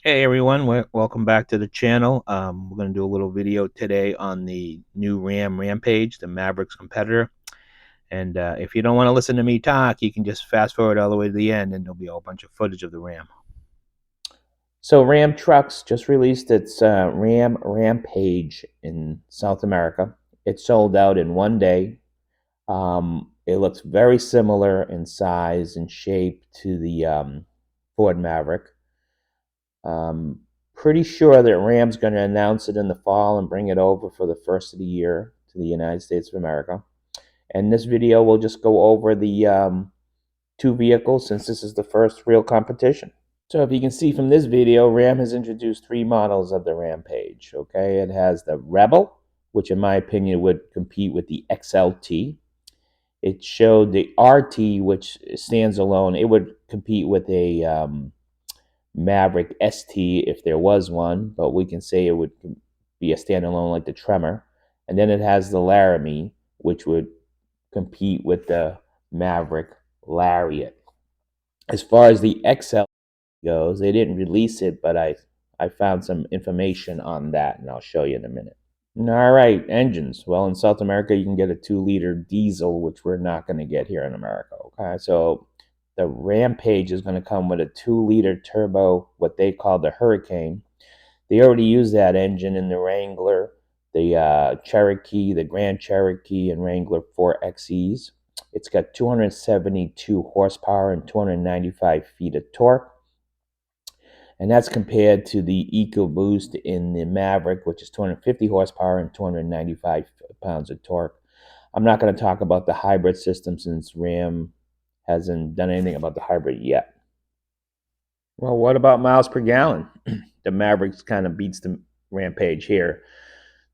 Hey everyone, welcome back to the channel. We're going to do a little video today on the new Rampage, the Maverick's competitor. And if you don't want to listen to me talk, you can just fast forward all the way to the end and there'll be a whole bunch of footage of the Ram. So Ram Trucks just released its Rampage in South America. It sold out in one day. It looks very similar in size and shape to the Ford Maverick. Um, Pretty sure that Ram's going to announce it in the fall and bring it over for the first of the year to the United States of America. And this video will just go over the two vehicles since this is the first real competition. So if you can see from this video, Ram has introduced three models of the Rampage. Okay, it has the Rebel, which in my opinion would compete with the XLT. It showed the RT, which stands alone. It would compete with a Maverick ST if there was one, but we can say it would be a standalone like the Tremor. And then it has the Laramie, which would compete with the Maverick Lariat. As far as the XL goes, they didn't release it, but I found some information on that, and I'll show you in a minute. All right, engines. Well, in South America, you can get a 2-liter diesel, which we're not going to get here in America. Okay, so the Rampage is going to come with a 2-liter turbo, what they call the Hurricane. They already use that engine in the Wrangler, the Cherokee, the Grand Cherokee, and Wrangler 4XEs. It's got 272 horsepower and 295 feet of torque. And that's compared to the EcoBoost in the Maverick, which is 250 horsepower and 295 pounds of torque. I'm not going to talk about the hybrid system since Ram hasn't done anything about the hybrid yet. Well, what about miles per gallon? The Mavericks kind of beats the Rampage here.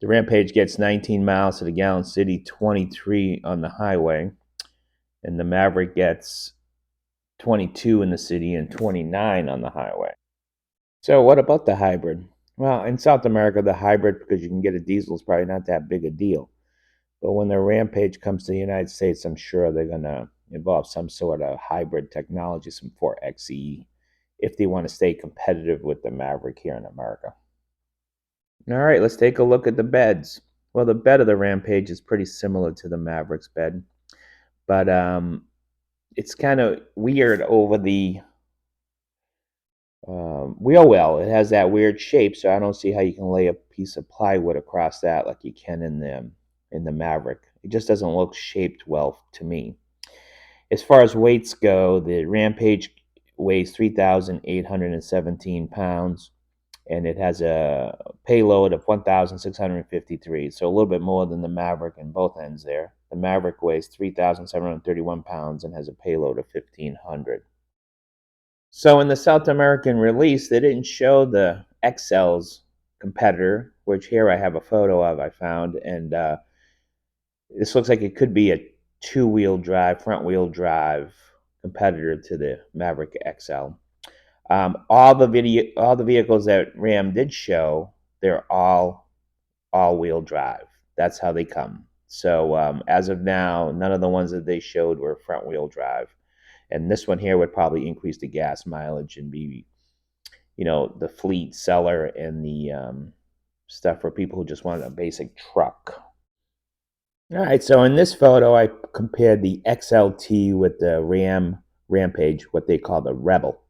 The Rampage gets 19 miles to the gallon city, 23 on the highway, and the Maverick gets 22 in the city and 29 on the highway. So what about the hybrid? Well, in South America, the hybrid, because you can get a diesel, is probably not that big a deal. But when the Rampage comes to the United States, I'm sure they're going to involve some sort of hybrid technology, some 4xe, if they want to stay competitive with the Maverick here in America. All right, let's take a look at the beds. Well, the bed of the Rampage is pretty similar to the Maverick's bed, but it's kind of weird over the wheel well. It has that weird shape, so I don't see how you can lay a piece of plywood across that like you can in the Maverick. It just doesn't look shaped well to me. As far as weights go, the Rampage weighs 3,817 pounds, and it has a payload of 1,653, so a little bit more than the Maverick in both ends there. The Maverick weighs 3,731 pounds and has a payload of 1,500. So in the South American release, they didn't show the XL's competitor, which here I have a photo of I found, and this looks like it could be a two-wheel drive, front-wheel drive competitor to the Maverick XL. All the vehicles that Ram did show, they're all-wheel drive. That's how they come. So as of now, none of the ones that they showed were front-wheel drive. And this one here would probably increase the gas mileage and be, the fleet seller and the stuff for people who just want a basic truck. All right, so in this photo, I compared the XLT with the Rampage, what they call the Rebel.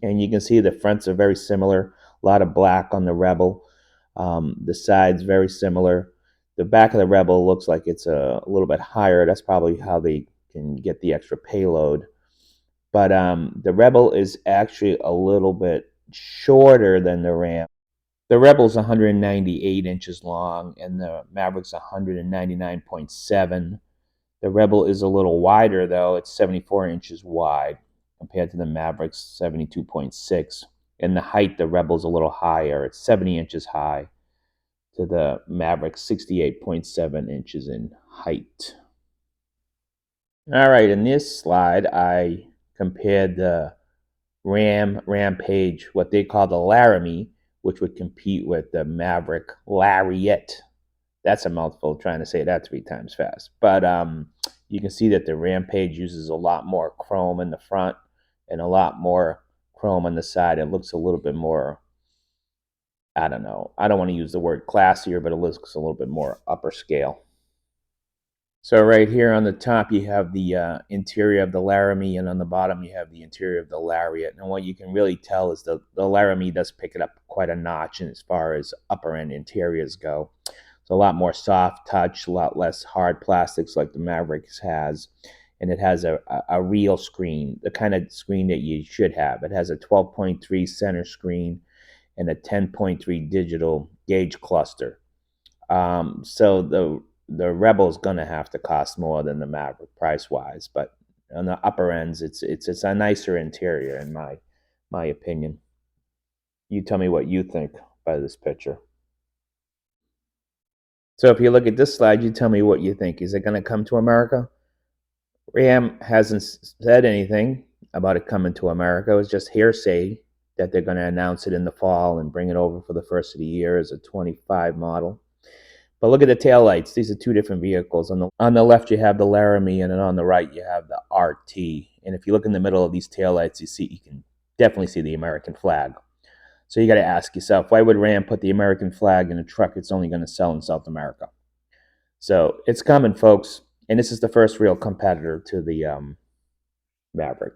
And you can see the fronts are very similar, a lot of black on the Rebel. The sides very similar. The back of the Rebel looks like it's a little bit higher. That's probably how they can get the extra payload. But the Rebel is actually a little bit shorter than the Ram. The Rebel's 198 inches long, and the Maverick's 199.7. The Rebel is a little wider, though. It's 74 inches wide compared to the Maverick's 72.6. In the height, the Rebel's a little higher. It's 70 inches high to the Maverick's 68.7 inches in height. All right, in this slide, I compared the Rampage, what they call the Laramie, which would compete with the Maverick Lariat. That's a mouthful, trying to say that 3 times fast. But you can see that the Rampage uses a lot more chrome in the front and a lot more chrome on the side. It looks a little bit more I don't know. I don't want to use the word classier, but it looks a little bit more upper scale. So right here on the top, you have the interior of the Laramie, and on the bottom, you have the interior of the Lariat. And what you can really tell is the Laramie does pick it up quite a notch as far as upper end interiors go. It's a lot more soft touch, a lot less hard plastics like the Mavericks has. And it has a real screen, the kind of screen that you should have. It has a 12.3 center screen and a 10.3 digital gauge cluster. So the Rebel's gonna have to cost more than the Maverick price wise, but on the upper ends, it's a nicer interior in my opinion. You tell me what you think by this picture. So if you look at this slide, you tell me what you think. Is it going to come to America? Ram hasn't said anything about it coming to America. It was just hearsay that they're going to announce it in the fall and bring it over for the first of the year as a 25 model. But look at the taillights. These are two different vehicles. On the left, you have the Laramie, and then on the right, you have the RT. And if you look in the middle of these taillights, you can definitely see the American flag. So you got to ask yourself, why would Ram put the American flag in a truck it's only going to sell in South America? So it's coming, folks. And this is the first real competitor to the Maverick.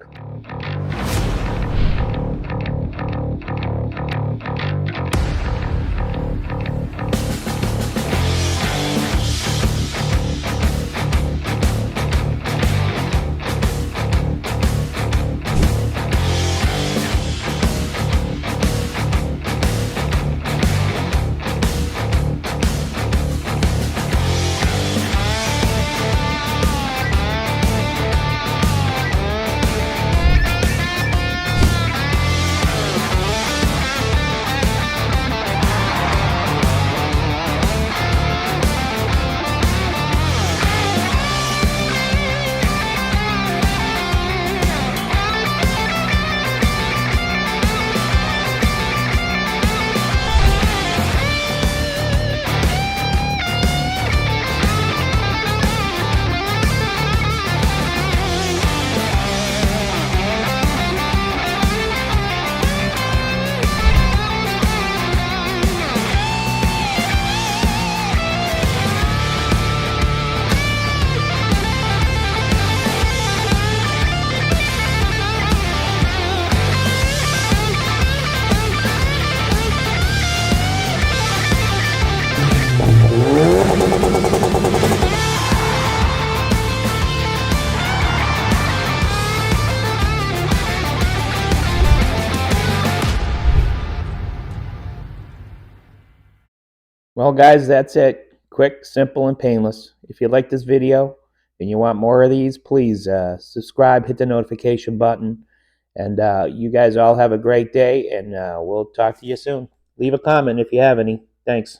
Well, guys, that's it. Quick, simple, and painless. If you like this video and you want more of these, please subscribe, hit the notification button. And you guys all have a great day, and we'll talk to you soon. Leave a comment if you have any. Thanks.